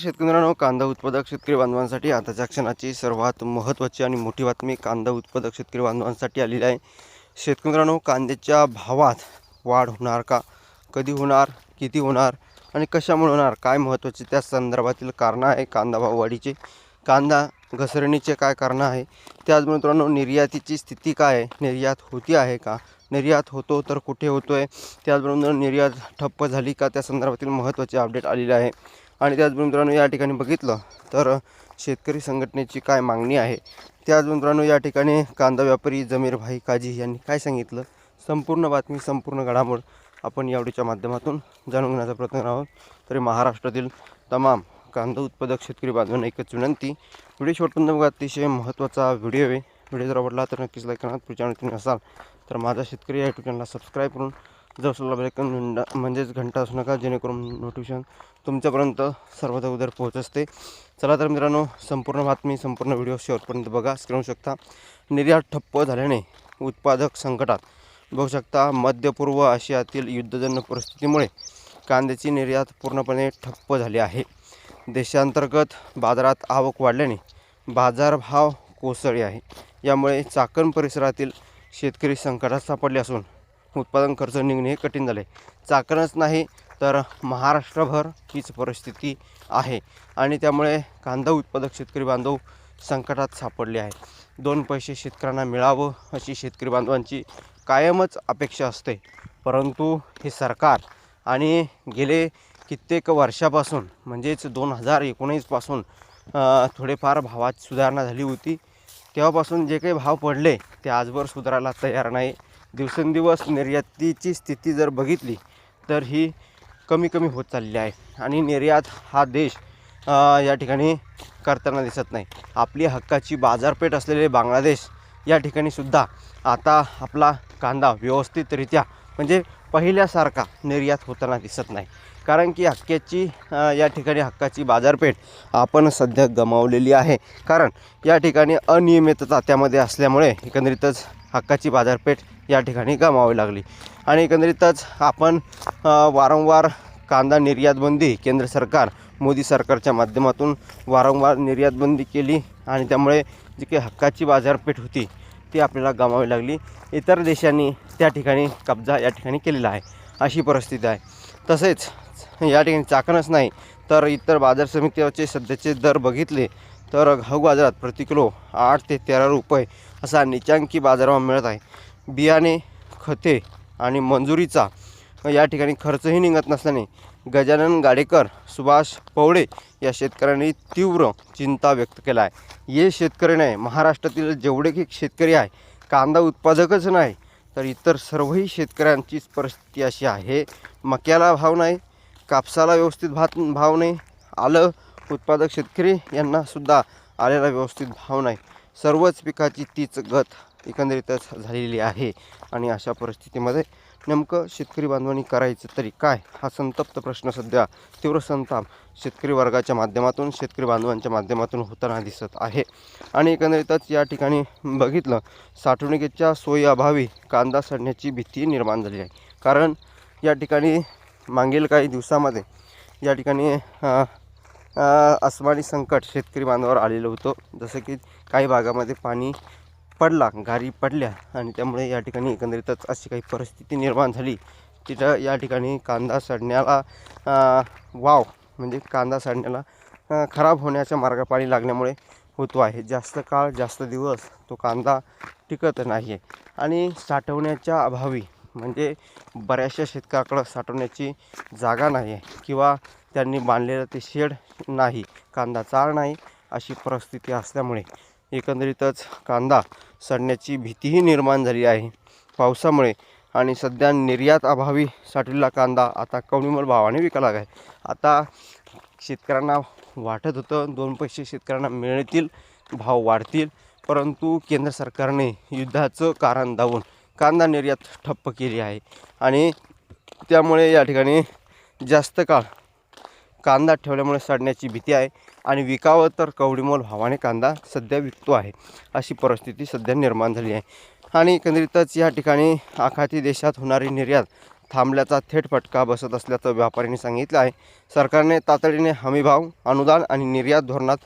शेतकऱ्यांनो, कांदा उत्पादक शेतकरी बांधवांसाठी आताच्या क्षणाची सर्वात महत्त्वाची आणि मोठी बातमी कांदा उत्पादक शेतकरी बांधवांसाठी आलेली आहे. शेतकऱ्यांनो, कांद्याच्या भावात वाढ होणार का, कधी होणार, किती होणार आणि कशामुळे होणार, काय महत्त्वाचे त्या संदर्भातील कारणं आहे कांदा भाव वाढीचे, कांदा घसरणीचे काय कारणं आहे, त्याचबरोबर मित्रांनो निर्यातीची स्थिती काय आहे, निर्यात होती आहे का, निर्यात होतो तर कुठे होतो आहे, त्याचबरोबर निर्यात ठप्प झाली का, त्या संदर्भातील महत्त्वाचे अपडेट आलेले आहे. आणि त्याचबरोबर मित्रांनो या ठिकाणी बघितलं तर शेतकरी संघटनेची काय मागणी आहे, त्याचबरोबर मित्रांनो या ठिकाणी कांदा व्यापारी जमीर भाई काजी यांनी काय सांगितलं, संपूर्ण बातमी संपूर्ण घडामोड आपण या व्हिडिओच्या माध्यमातून जाणून घेण्याचा प्रयत्न करणार आहोत. तरी महाराष्ट्रातील तमाम कांदा उत्पादक शेतकरी बांधवांना एकच विनंती, व्हिडिओ शेवटपर्यंत बघा, अतिशय महत्त्वाचा व्हिडिओ आहे. व्हिडिओ जर आवडला तर नक्कीच लाईक करा. पुढच्या चॅनल असाल तर माझा शेतकरी या यूट्यूब चॅनलला सबस्क्राईब करून जर बेलायकन म्हणजेच घंटा असू नका, जेणेकरून नोटिफिकेशन तुमच्यापर्यंत सर्वात अगोदर पोहोच असते. चला तर मित्रांनो, संपूर्ण बातमी संपूर्ण व्हिडिओ शेवटपर्यंत बघा. स्क्रीन शकता निर्यात ठप्प झाल्याने उत्पादक संकटात. बघू शकता मध्य पूर्व आशियातील युद्धजन्य परिस्थितीमुळे कांद्याची निर्यात पूर्णपणे ठप्प झाली आहे. देशांतर्गत बाजारात आवक वाढल्याने बाजारभाव कोसळले आहे. यामुळे चाकण परिसरातील शेतकरी संकटात सापडले असून उत्पादन खर्च निघणे कठीण झाले. चाकणच नाही तर महाराष्ट्रभर हीच परिस्थिती आहे आणि त्यामुळे कांदा उत्पादक शेतकरी बांधव संकटात सापडले आहे. दोन पैसे शेतकऱ्यांना मिळावं अशी शेतकरी बांधवांची कायमच अपेक्षा असते, परंतु हे सरकार आणि गेले कित्येक वर्षापासून म्हणजेच 2019 पासून थोडेफार भावात सुधारणा झाली होती. तेव्हापासून जे काही भाव पडले ते आजवर सुधारायला तयार नाही. दिवसेंदिवस निर्यातीची स्थिती जर बघितली तर ही कमी कमी होत चालली आहे आणि निर्यात हा देश या ठिकाणी करताना दिसत नाही. आपली हक्काची बाजारपेठ असलेले बांगलादेश या ठिकाणी सुद्धा आता आपला कांदा व्यवस्थितरित्या म्हणजे पहिल्यासारखा निर्यात होताना दिसत नाही. कारण की या ठिकाणी हक्काची बाजारपेठ आपण सध्या गमावलेली आहे. कारण या ठिकाणी अनियमितता त्यामध्ये असल्यामुळे एकंदरीतच हक्काची बाजारपेठ या ठिकाणी गमावावी लागली आणि एकंदरीतच आपण वारंवार कांदा निर्यातबंदी केंद्र सरकार मोदी सरकारच्या माध्यमातून वारंवार निर्यातबंदी केली आणि त्यामुळे जी काही हक्काची बाजारपेठ होती ती आपल्याला गमावावी लागली. इतर देशांनी त्या ठिकाणी कब्जा या ठिकाणी केलेला आहे, अशी परिस्थिती आहे. तसेच या ठिकाणी चाकणच नाही तर इतर बाजार समितीचे सध्याचे दर बघितले तर घाऊक बाजारात प्रति किलो 8 ते 13 रुपये असा निचांकी बाजारभाव मिळत आहे. बियाणे, खते आणि मंजुरीचा या ठिकाणी खर्चही निघत नसल्याने गजानन गाडेकर, सुभाष पवळे या शेतकऱ्यांनी तीव्र चिंता व्यक्त केला आहे. हे शेतकरी नाही, महाराष्ट्रातील जेवढे काही शेतकरी आहे, कांदा उत्पादकच नाही तर इतर सर्वही शेतकऱ्यांचीच परिस्थिती अशी आहे. मक्याला भाव नाही, कापसाला व्यवस्थित भाव नाही, आलं उत्पादक शेतकरी यांनासुद्धा आलेला व्यवस्थित भाव नाही. सर्वच पिकाची तीच गत एकंदरीतच झालेली आहे आणि अशा परिस्थितीमध्ये नेमकं शेतकरी बांधवांनी करायचं तरी काय, हा संतप्त प्रश्न सध्या तीव्र संताप शेतकरी वर्गाच्या माध्यमातून शेतकरी बांधवांच्या माध्यमातून होताना दिसत आहे. आणि एकंदरीतच या ठिकाणी बघितलं साठवणुकीच्या सोयीअभावी कांदा सडण्याची भीती निर्माण झाली आहे. कारण या ठिकाणी मागील काही दिवसामध्ये या ठिकाणी अस्मानी संकट शेतकरी बांधवावर आलेलं होतं. जसं की काही भागामध्ये पाणी पडला, गारी पडल्या आणि त्यामुळे या ठिकाणी एकंदरीतच अशी काही परिस्थिती निर्माण झाली. तिथं या ठिकाणी कांदा सडण्याला म्हणजे कांदा सडण्याला खराब होण्याच्या मार्गापाळी लागल्यामुळे होतो आहे. जास्त काळ जास्त दिवस तो कांदा टिकत नाही आहे आणि साठवण्याच्या अभावी म्हणजे बऱ्याचशा शेतकऱ्याकडं साठवण्याची जागा नाही आहे किंवा त्यांनी बांधलेलं ते शेड नाही, कांदा चाळ नाही, अशी परिस्थिती असल्यामुळे एकंदरीतच कांदा सडण्याची भीतीही निर्माण झाली आहे पावसामुळे. आणि सध्या निर्यात अभावी साठवलेला कांदा आता कवडीमोल भावाने विकायला आहे. आता शेतकऱ्यांना वाटत होतं 2 पैसे शेतकऱ्यांना मिळतील, भाव वाढतील, परंतु केंद्र सरकारने युद्धाचं कारण दावून कांदा निर्यात ठप्प केली आहे आणि त्यामुळे या ठिकाणी जास्त काळ कांदा ठेवल्यामुळे सडण्याची भीती आहे आणि विकावं तर कवडीमोल भावाने कांदा सध्या विकतो आहे, अशी परिस्थिती सध्या निर्माण झाली आहे. आणि एकंदरीतच या ठिकाणी आखाती देशात होणारी निर्यात थांबल्याचा थेट फटका बसत असल्याचं व्यापाऱ्यांनी सांगितलं आहे. सरकारने तातडीने हमीभाव, अनुदान आणि निर्यात धोरणात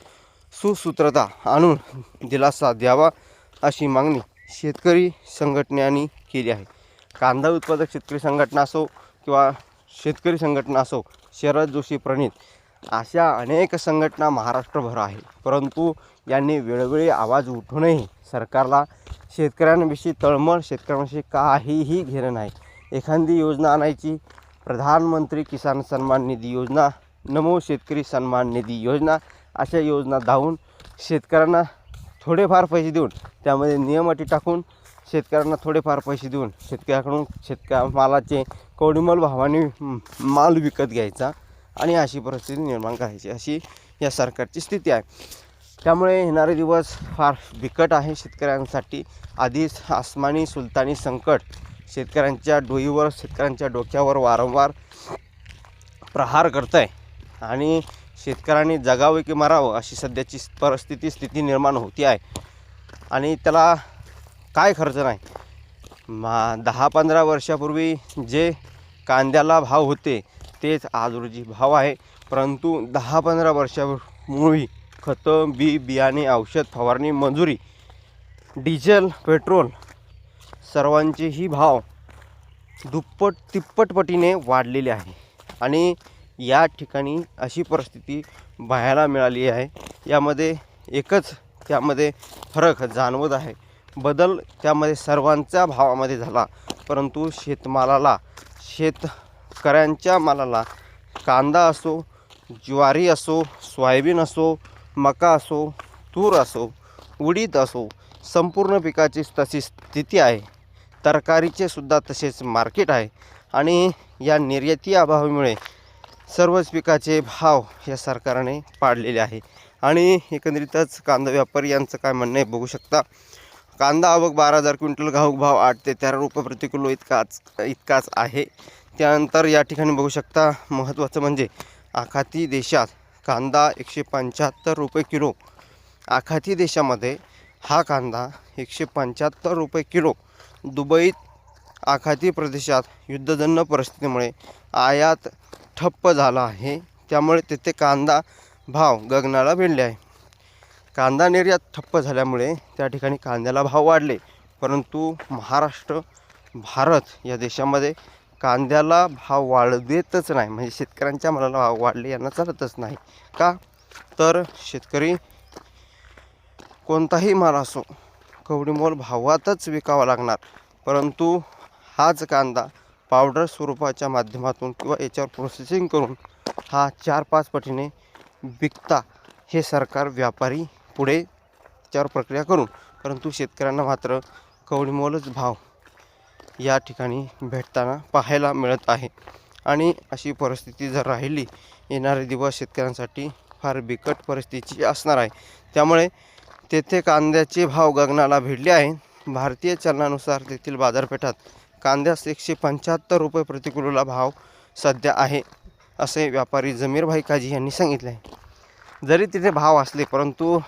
सुसूत्रता आणून दिलासा द्यावा अशी मागणी शेतकरी संघटनांनी केली आहे. कांदा उत्पादक शेतकरी संघटना असो किंवा शेतकरी संघटना असो, शरद जोशी प्रणित अशा अनेक संघटना महाराष्ट्रभर आहे. परंतु यांनी वेळोवेळी आवाज उठूनही सरकारला शेतकऱ्यांविषयी तळमळ, शेतकऱ्यांविषयी काहीही घेणं नाही. एखादी योजना आणायची, प्रधानमंत्री किसान सन्मान निधी योजना, नमो शेतकरी सन्मान निधी योजना, अशा योजना धावून शेतकऱ्यांना थोडेफार पैसे देऊन, त्यामध्ये नियम अटी टाकून शेतकऱ्यांना थोडेफार पैसे देऊन शेतकऱ्याकडून मालाचे कवडीमोल भावाने माल विकत घ्यायचा आणि अशी परिस्थिती निर्माण करायची, अशी या सरकारची स्थिती आहे. त्यामुळे येणारे दिवस फार बिकट आहे शेतकऱ्यांसाठी. आधीच आसमानी सुलतानी संकट शेतकऱ्यांच्या डोईवर, शेतकऱ्यांच्या डोक्यावर वारंवार प्रहार करत आहे आणि शेतकऱ्यांनी जगावं की मरावं अशी सध्याची स्थिती निर्माण होती आहे. आणि त्याला काय खर्च नाही. 10-15 वर्षापूर्वी जे कांद्याला भाव होते तेच आज रोजी भाव आहे. परंतु 10-15 वर्षापूर्वी खतं, बियाणे, औषध फवारणी, मजुरी, डिझेल, पेट्रोल सर्वांचेही भाव दुप्पट तिप्पटपटीने वाढलेले आहे. आणि या ठिकाणी अशी परिस्थिती पाहायला मिळाली आहे. यामध्ये एकच त्यामध्ये फरक जाणवत आहे. बदल त्यामध्ये सर्वांच्या भावामध्ये झाला, परंतु शेतकऱ्यांच्या मालाला कांदा असो, ज्वारी असो, सोयाबीन असो, मका असो, तूर असो, उडीद असो, संपूर्ण पिकाची तशी स्थिती आहे. तरकारीचे सुद्धा तसेच मार्केट आहे. आणि या निर्याती अभावामुळे सर्वच पिकाचे भाव या सरकारने पाडलेले आहे. आणि एकंदरीतच कांदा व्यापारी यांचं काय म्हणणं आहे बघू शकता. कांदा आवक 12,000 क्विंटल, घाऊक भाव 8 ते 13 रुपये प्रति किलो इतकाच आहे. त्यानंतर या ठिकाणी बघू शकता महत्त्वाचं म्हणजे आखाती देशात कांदा 175 रुपये किलो. आखाती देशामध्ये हा कांदा 175 रुपये किलो. दुबईत आखाती प्रदेशात युद्धजन्य परिस्थितीमुळे आयात ठप्प झाला आहे. त्यामुळे तेथे कांदा भाव गगनाला भिडले आहे. कांदा निर्यात ठप्प झाल्यामुळे त्या ठिकाणी कांद्याला भाव वाढले. परंतु महाराष्ट्र, भारत या देशामध्ये कांद्याला भाव वाढतच नाही. म्हणजे शेतकऱ्यांच्या मालाला भाव वाढले यांना चालतच नाही. का तर शेतकरी कोणताही माल असो कवडीमोल भावातच विकावा लागणार. परंतु हाच कांदा पावडर स्वरूपाच्या माध्यमातून किंवा याच्यावर प्रोसेसिंग करून हा 4-5 पटीने विकता हे सरकार व्यापारी पुढे त्याच्यावर प्रक्रिया करून, परंतु शेतकऱ्यांना मात्र कवडीमोलच भाव या ठिकाणी भेटताना पाहायला मिळत आहे. आणि अशी परिस्थिती जर राहिली, येणारे दिवस शेतकऱ्यांसाठी फार बिकट परिस्थितीची असणार आहे. त्यामुळे तेथे कांद्याचे भाव गगनाला भिडले आहे. भारतीय चलनानुसार तेथील बाजारपेठात कांद्यास 175 रुपये प्रति किलोला भाव सध्या आहे, असे व्यापारी जमीर भाई काजी यांनी सांगितले आहे. जरी तिथे भाव असले, परंतु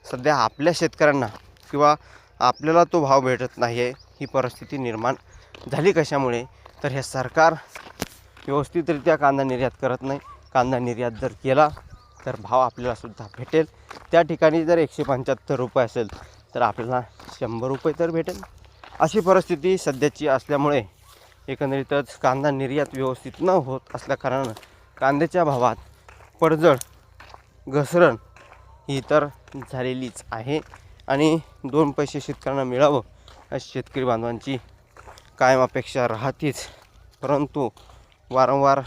सध्या आपल्या शेतकऱ्यांना किंवा आपल्याला तो भाव भेटत नाही आहे. ही परिस्थिती निर्माण झाली कशामुळे? तर हे सरकार व्यवस्थितरित्या कांदा निर्यात करत नाही. कांदा निर्यात जर केला तर भाव आपल्यालासुद्धा भेटेल. त्या ठिकाणी जर 175 रुपये असेल तर आपल्याला 100 रुपये तर भेटेल. अशी परिस्थिती सध्याची असल्यामुळे एकंदरीतच कांदा निर्यात व्यवस्थित न होत असल्याकारणानं कांद्याच्या भावात पडझड, घसरण ही तर झालेलीच आहे. आणि 2 पैसे शेतकऱ्यांना मिळावं अशी शेतकरी बांधवांची कायम अपेक्षा राहतेच. परंतु वारंवार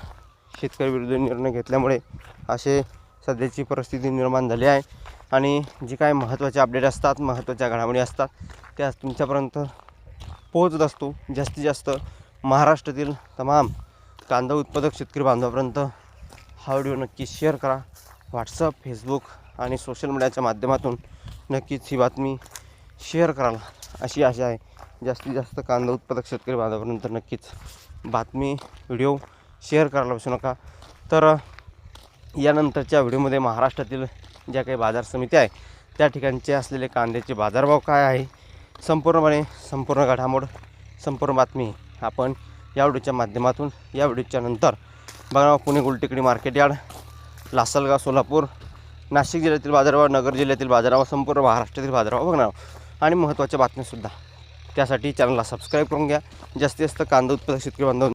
शेतकरी विरुद्ध निर्णय घेतल्यामुळे असे सध्याची परिस्थिती निर्माण झाली आहे. आणि जी काय महत्त्वाचे अपडेट असतात, महत्त्वाच्या घडामोडी असतात, त्या तुमच्यापर्यंत पोहोचत असतो. जास्तीत जास्त महाराष्ट्रातील तमाम कांदा उत्पादक शेतकरी बांधवापर्यंत हा व्हिडिओ नक्की शेअर करा. व्हॉट्सअप, फेसबुक आणि सोशल मीडियाच्या माध्यमातून नक्कीच ही बातमी शेअर कराल अशी आशा आहे. जास्तीत जास्त कांदा उत्पादक शेतकरी बांधवापर्यंत नक्कीच बातमी, व्हिडिओ शेअर करायला विसरू नका. तर यानंतरच्या व्हिडिओमध्ये महाराष्ट्रातील ज्या काही बाजार समित्या आहे त्या ठिकाणचे असलेले कांद्याचे बाजारभाव काय आहे, संपूर्ण घडामोड, संपूर्ण बातमी आपण या व्हिडिओच्या माध्यमातून. या व्हिडिओच्या नंतर बघा पुणे गुलटेकडी मार्केट यार्ड, लासलगाव सोलापूर, नाशिक जिल्ह्यातील बाजारभाव, नगर जिल्ह्यातील बाजारभाव, संपूर्ण महाराष्ट्रातील बाजारभाव बघणार आहोत आणि महत्त्वाच्या बातम्यासुद्धा. त्यासाठी चॅनलला सबस्क्राईब करून घ्या. जास्तीत जास्त कांदा उत्पादक शेतकरी बांधव